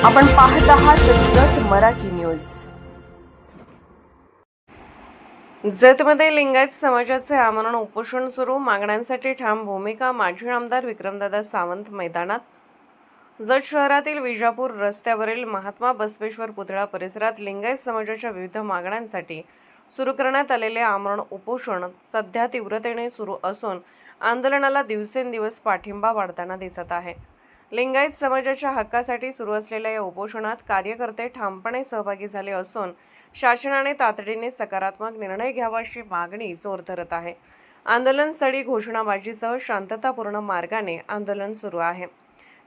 आपण पाहत आहात जत मराठी न्यूज। जतमध्ये लिंगायत समाजाचे आमरण उपोषण सुरू, मागण्यांसाठी ठाम भूमिका। माजी आमदार विक्रमदादा सावंत मैदानात। जत शहरातील विजापूर रस्त्यावरील महात्मा बसवेश्वर पुतळा परिसरात लिंगायत समाजाच्या विविध मागण्यांसाठी सुरू करण्यात आलेले आमरण उपोषण सध्या तीव्रतेने सुरू असून आंदोलनाला दिवसेंदिवस पाठिंबा वाढताना दिसत आहे। लिंगायत समाजाच्या हक्कासाठी सुरू असलेल्या या उपोषणात कार्यकर्ते ठामपणे सहभागी झाले असून शासनाने तातडीने सकारात्मक निर्णय घ्यावा अशी मागणी जोर धरत आहे। आंदोलनस्थळी घोषणाबाजीसह शांततापूर्ण मार्गाने आंदोलन सुरू आहे।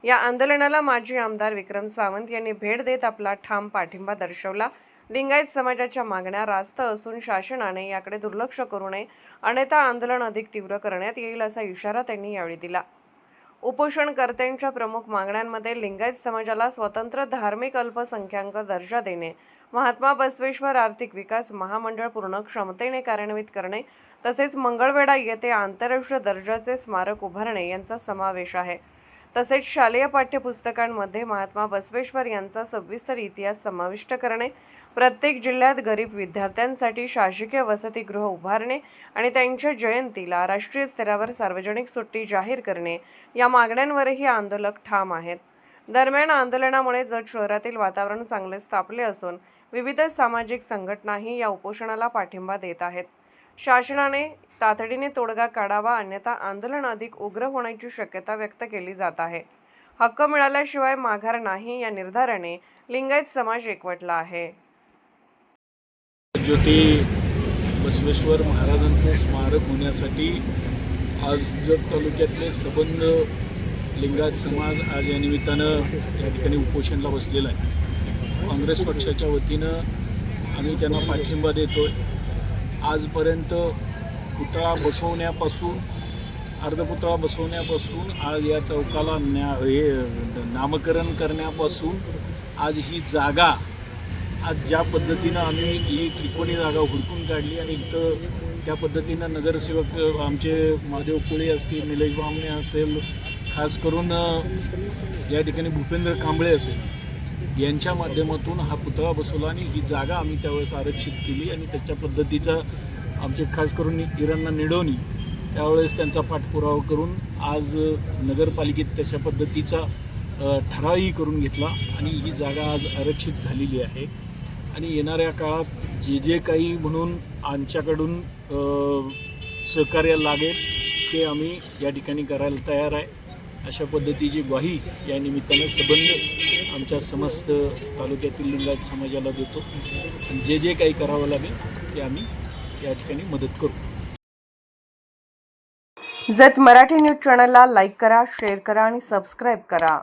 या आंदोलनाला माजी आमदार विक्रम सावंत यांनी भेट देत आपला ठाम पाठिंबा दर्शवला। लिंगायत समाजाच्या मागण्या रास्त असून शासनाने याकडे दुर्लक्ष करू नये, अन्यथा आंदोलन अधिक तीव्र करण्यात येईल असा इशारा त्यांनी यावेळी दिला। उपोषणकर्त्यांच्या प्रमुख मागण्यांमध्ये लिंगायत समाजाला स्वतंत्र धार्मिक अल्पसंख्याक दर्जा देणे, महात्मा बसवेश्वर आर्थिक विकास महामंडळ पूर्ण क्षमतेने कार्यान्वित करणे तसेच मंगळवेढा येथे आंतरराष्ट्रीय दर्जाचे स्मारक उभारणे यांचा समावेश आहे। तसेच शालेय पाठ्यपुस्तकांमध्ये महात्मा बसवेश्वर यांचा सविस्तर इतिहास समाविष्ट करणे, प्रत्येक जिल्ह्यात गरीब विद्यार्थ्यांसाठी शासकीय वसतिगृह उभारणे आणि त्यांच्या जयंतीला राष्ट्रीय स्तरावर सार्वजनिक सुट्टी जाहीर करणे या मागण्यांवरही आंदोलक ठाम आहेत। दरम्यान आंदोलनामुळे जत शहरातील वातावरण चांगले तापले असून विविध सामाजिक संघटनाही या उपोषणाला पाठिंबा देत आहेत। शासनाने तातडीने तोडगा काढावा, अन्यथा आंदोलन अधिक उग्र होण्याची शक्यता व्यक्त केली जात आहे। हक्क मिळाल्याशिवाय माघार नाही या निर्धाराने लिंगायत समाज एकवटला आहे। ज्योती बसवेश्वर महाराजांचे स्मारक होण्यासाठी आज जत तालुक्यातले सबंध लिंगायत समाज आज या निमित्तानं या ठिकाणी उपोषणाला बसलेला आहे। काँग्रेस पक्षाच्या वतीनं आम्ही त्यांना पाठिंबा देतोय। आजपर्यंत पुतळा बसवण्यापासून अर्धपुतळा बसवण्यापासून आज या चौकाला नामकरण करण्यापासून आज ही जागा आज ज्या पद्धतीनं आम्ही ही त्रिकोणी जागा हुडकून काढली आणि इथं त्या पद्धतीनं नगरसेवक आमचे महादेव कोळे असतील, निलेश बामणे असेल, खास करून या ठिकाणी भूपेंद्र कांबळे असेल यांच्या माध्यमातून हा पुतळा बसवला आणि ही जागा आम्ही त्यावेळेस आरक्षित केली आणि त्याच्या पद्धतीचा आमचे खास करून इरांना निडवणी त्यावेळेस त्यांचा पाठपुरावा करून आज नगरपालिकेत तशा पद्धतीचा ठरावही करून घेतला आणि ही जागा आज आरक्षित झालेली आहे। आणि येणाऱ्या काळात जे काही म्हणून आमच्याकडून सहकार्य लागेल ते आम्ही या ठिकाणी करायला तयार आहे, अशा पद्धतीची ग्वाही या निमित्तानं सबंध आमच्या समस्त तालुक्यातील लिंगायत समाजाला देतो आणि जे काही करावं लागेल ते आम्ही या ठिकाणी मदत करू। जत मराठी न्यूज चॅनलला लाईक करा, शेअर करा आणि सबस्क्राईब करा।